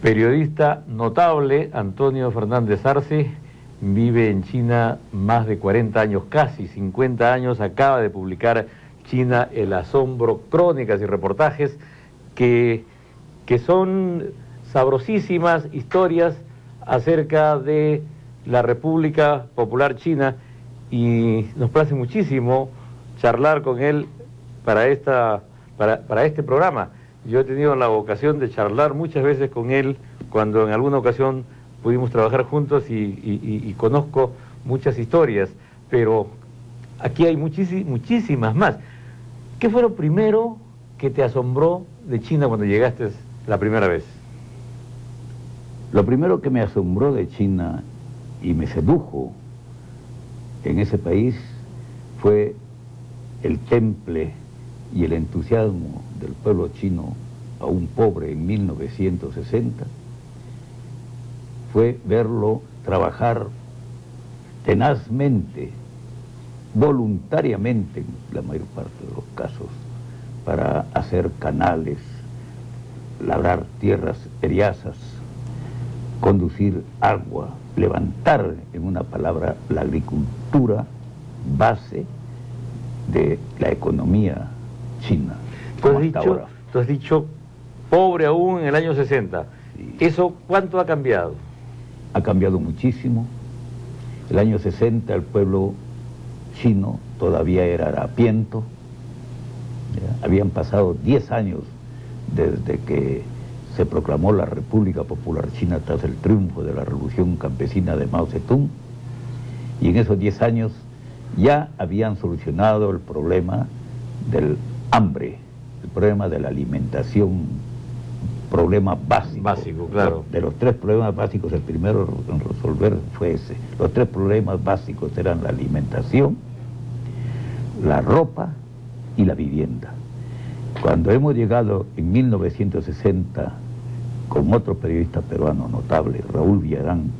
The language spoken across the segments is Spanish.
Periodista notable, Antonio Fernández Arce, vive en China más de 40 años, casi 50 años, acaba de publicar China el asombro, crónicas y reportajes que son sabrosísimas historias acerca de la República Popular China, y nos place muchísimo charlar con él para este programa. Yo he tenido la ocasión de charlar muchas veces con él cuando en alguna ocasión pudimos trabajar juntos y conozco muchas historias, pero aquí hay muchísimas más. ¿Qué fue lo primero que te asombró de China cuando llegaste la primera vez? Lo primero que me asombró de China y me sedujo en ese país fue el temple y el entusiasmo del pueblo chino, aún pobre en 1960, fue verlo trabajar tenazmente, voluntariamente en la mayor parte de los casos, para hacer canales, labrar tierras eriazas, conducir agua, levantar, en una palabra, la agricultura base de la economía china. Tú has dicho pobre aún en el año 60. Sí. ¿Eso cuánto ha cambiado? Ha cambiado muchísimo. El año 60 el pueblo chino todavía era harapiento. Habían pasado 10 años desde que se proclamó la República Popular China tras el triunfo de la Revolución Campesina de Mao Zedong, y en esos 10 años ya habían solucionado el problema del hambre, el problema de la alimentación, problema básico. Básico, claro. De los 3 problemas básicos, el primero en resolver fue ese. Los 3 problemas básicos eran la alimentación, la ropa y la vivienda. Cuando hemos llegado en 1960 con otro periodista peruano notable, Raúl Villarán,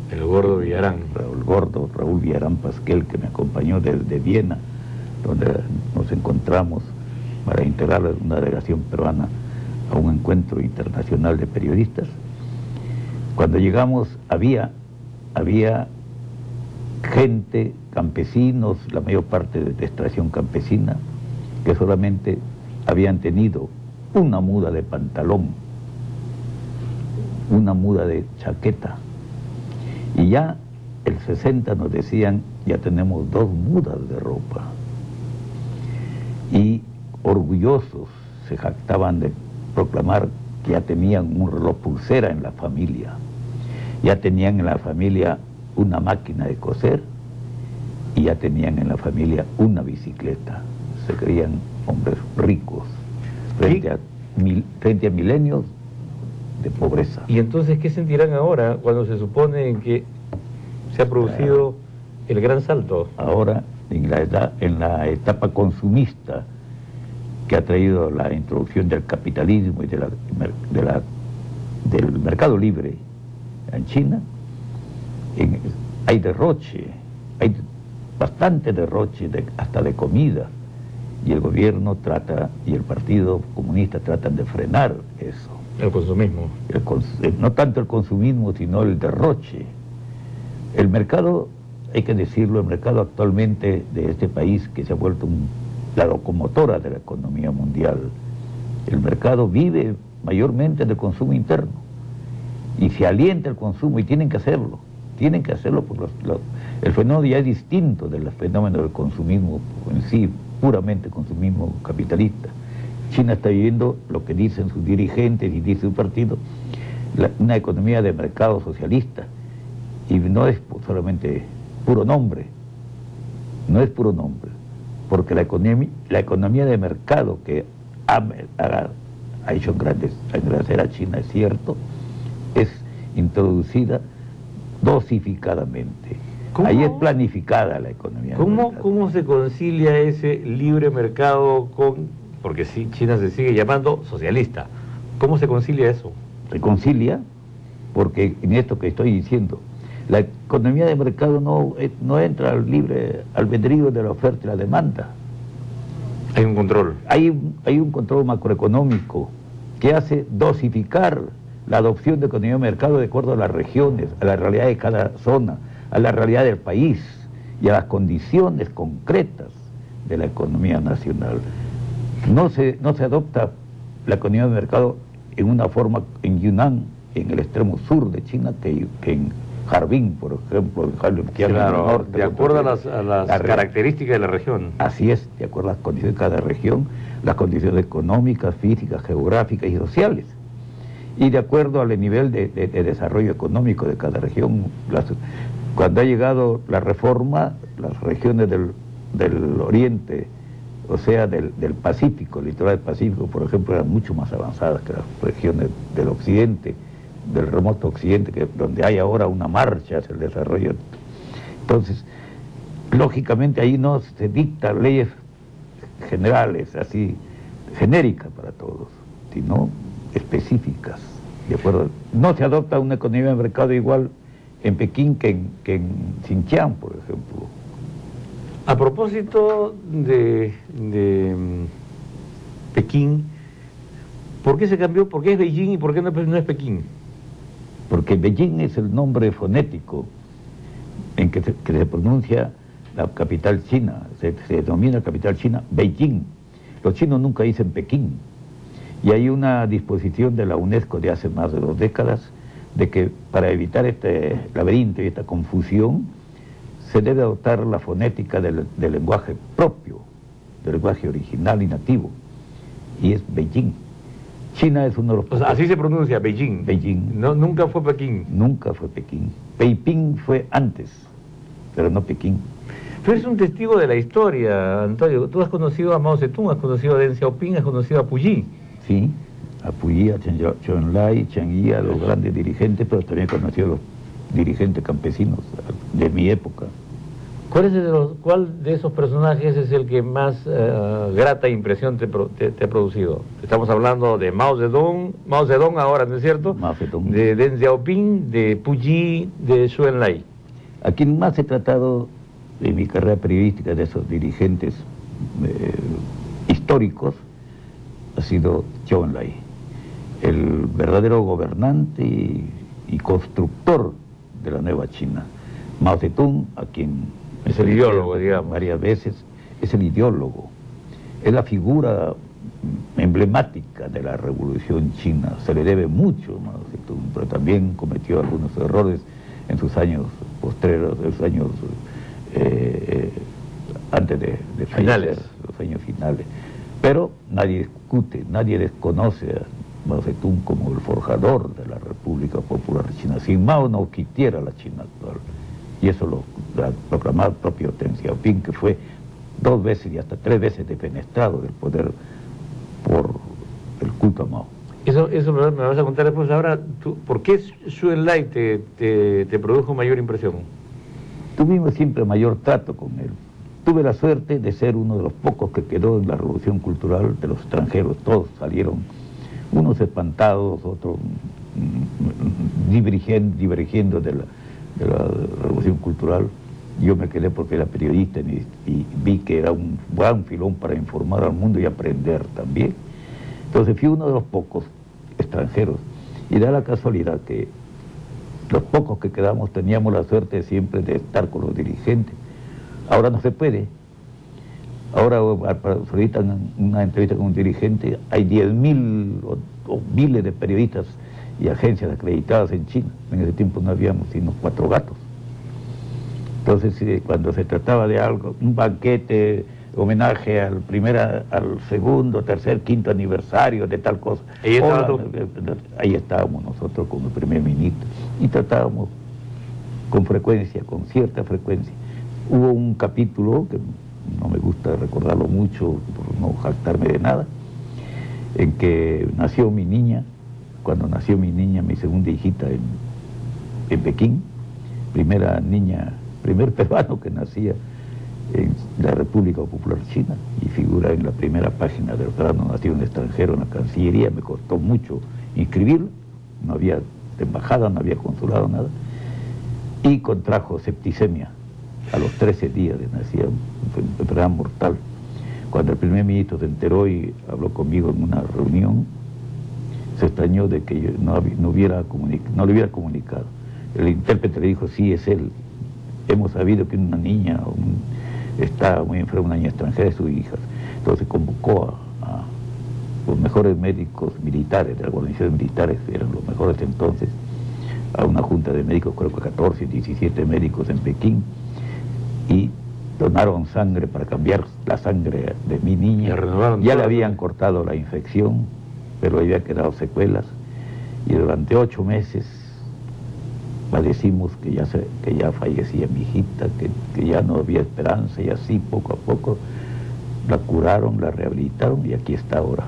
el gordo Villarán, Raúl Villarán Pasquel, que me acompañó desde Viena, donde nos encontramos para integrar una delegación peruana a un encuentro internacional de periodistas. Cuando llegamos había gente, campesinos, la mayor parte de extracción campesina, que solamente habían tenido una muda de pantalón, una muda de chaqueta, y ya el 60 nos decían, ya tenemos 2 mudas de ropa, y orgullosos se jactaban de proclamar que ya tenían un reloj pulsera en la familia, ya tenían en la familia una máquina de coser, y ya tenían en la familia una bicicleta. Se creían hombres ricos frente a milenios de pobreza. ¿Y entonces qué sentirán ahora cuando se supone que se ha producido el gran salto? Ahora, en la etapa consumista que ha traído la introducción del capitalismo y del mercado libre en China, hay derroche, hay bastante derroche hasta de comida, y el gobierno trata, y el Partido Comunista tratan de frenar eso. El consumismo. No tanto el consumismo, sino el derroche. El mercado, hay que decirlo, el mercado actualmente de este país, que se ha vuelto la locomotora de la economía mundial, el mercado vive mayormente del consumo interno, y se alienta el consumo, y tienen que hacerlo porque el fenómeno ya es distinto del fenómeno del consumismo en sí, puramente consumismo capitalista. China está viviendo lo que dicen sus dirigentes y dice su partido, una economía de mercado socialista, y no es solamente puro nombre, porque la economía de mercado que ha hecho engrandecer a China, es cierto, es introducida dosificadamente. Ahí es planificada la economía. ¿Cómo se concilia ese libre mercado porque sí, China se sigue llamando socialista? ¿Cómo se concilia eso? Se concilia porque en esto que estoy diciendo, la economía de mercado no entra al libre albedrío de la oferta y la demanda. Hay un control. Hay un control macroeconómico que hace dosificar la adopción de economía de mercado de acuerdo a las regiones, a la realidad de cada zona, a la realidad del país y a las condiciones concretas de la economía nacional. No se adopta la economía de mercado en una forma en Yunnan, en el extremo sur de China, que en Harbin, por ejemplo, en Harbin, claro, norte, de acuerdo a las características de la región. Así es, de acuerdo a las condiciones de cada región, las condiciones económicas, físicas, geográficas y sociales. Y de acuerdo al nivel de desarrollo económico de cada región. Cuando ha llegado la reforma, las regiones del oriente, o sea, del Pacífico, el litoral del Pacífico, por ejemplo, eran mucho más avanzadas que las regiones del occidente, del remoto occidente, donde hay ahora una marcha hacia el desarrollo. Entonces, lógicamente ahí no se dictan leyes generales, así, genéricas para todos, sino específicas, ¿de acuerdo? No se adopta una economía de mercado igual en Pekín que en Xinjiang, por ejemplo. A propósito de Pekín, ¿por qué se cambió? ¿Por qué es Beijing y por qué no es Pekín? Porque Beijing es el nombre fonético en que se pronuncia la capital china, se denomina capital china Beijing. Los chinos nunca dicen Pekín. Y hay una disposición de la UNESCO de hace más de 2 décadas de que para evitar este laberinto y esta confusión se debe adoptar la fonética del lenguaje propio, del lenguaje original y nativo, y es Beijing. China es uno de los... O sea, así se pronuncia, Beijing. Beijing. No, nunca fue Pekín. Nunca fue Pekín. Beiping fue antes, pero no Pekín. Tú eres un testigo de la historia, Antonio. Tú has conocido a Mao Zedong, has conocido a Deng Xiaoping, has conocido a Puyi. Sí, a Puyi, a Chen Enlai, Chen Yi, a los grandes dirigentes, pero también he conocido a los dirigentes campesinos de mi época. ¿Cuál de esos personajes es el que más grata impresión te ha producido? Estamos hablando de Mao Zedong ahora, ¿no es cierto? Mao Zedong. De Deng Xiaoping, de Puyi, de Zhou Enlai. A quien más he tratado en mi carrera periodística de esos dirigentes históricos ha sido Zhou Enlai, el verdadero gobernante y constructor de la nueva China. Mao Zedong, a quien es el ideólogo, digamos. Varias veces, es el ideólogo. Es la figura emblemática de la revolución china. Se le debe mucho a Mao Zedong, pero también cometió algunos errores en sus años postreros, en sus años antes de finales, los años finales. Pero nadie discute, nadie desconoce a Mao Zedong como el forjador de la República Popular China. Sin Mao no existiera la China actual. Y eso lo proclamaba el propio Deng Xiaoping, que fue 2 veces y hasta 3 veces defenestrado del poder por el culto a Mao. Eso me vas a contar después. Ahora, ¿por qué Zhou Enlai te produjo mayor impresión? Tuvimos siempre mayor trato con él. Tuve la suerte de ser uno de los pocos que quedó en la revolución cultural de los extranjeros. Todos salieron, unos espantados, otros divergiendo de la revolución cultural. Yo me quedé porque era periodista y vi que era un gran filón para informar al mundo y aprender también. Entonces fui uno de los pocos extranjeros, y da la casualidad que los pocos que quedamos teníamos la suerte siempre de estar con los dirigentes. Ahora no se puede. Ahora solicitan una entrevista con un dirigente, hay 10.000 o miles de periodistas y agencias acreditadas en China. En ese tiempo no habíamos sino 4 gatos. Entonces, cuando se trataba de algo, un banquete, homenaje al segundo, tercer, quinto aniversario de tal cosa, ahí estábamos nosotros como primer ministro, y tratábamos con frecuencia, con cierta frecuencia. Hubo un capítulo, que no me gusta recordarlo mucho, por no jactarme de nada, en que nació mi niña. Cuando nació mi niña, mi segunda hijita en Pekín, primer peruano que nacía en la República Popular China, y figura en la primera página del grano nacido en el extranjero en la Cancillería. Me costó mucho inscribirlo, no había embajada, no había consulado, nada, y contrajo septicemia a los 13 días de nacida, fue una enfermedad mortal. Cuando el primer ministro se enteró y habló conmigo en una reunión, se extrañó de que yo no le hubiera comunicado. El intérprete le dijo, sí, es él. Hemos sabido que una niña está muy enferma, una niña extranjera, es su hija. Entonces convocó a los mejores médicos militares, de las guarniciones militares, eran los mejores entonces, a una junta de médicos, creo que 14, 17 médicos en Pekín, y donaron sangre para cambiar la sangre de mi niña. Ya le habían cortado la infección, pero había quedado secuelas, y durante 8 meses padecimos que ya fallecía mi hijita, que ya no había esperanza, y así poco a poco la curaron, la rehabilitaron, y aquí está ahora.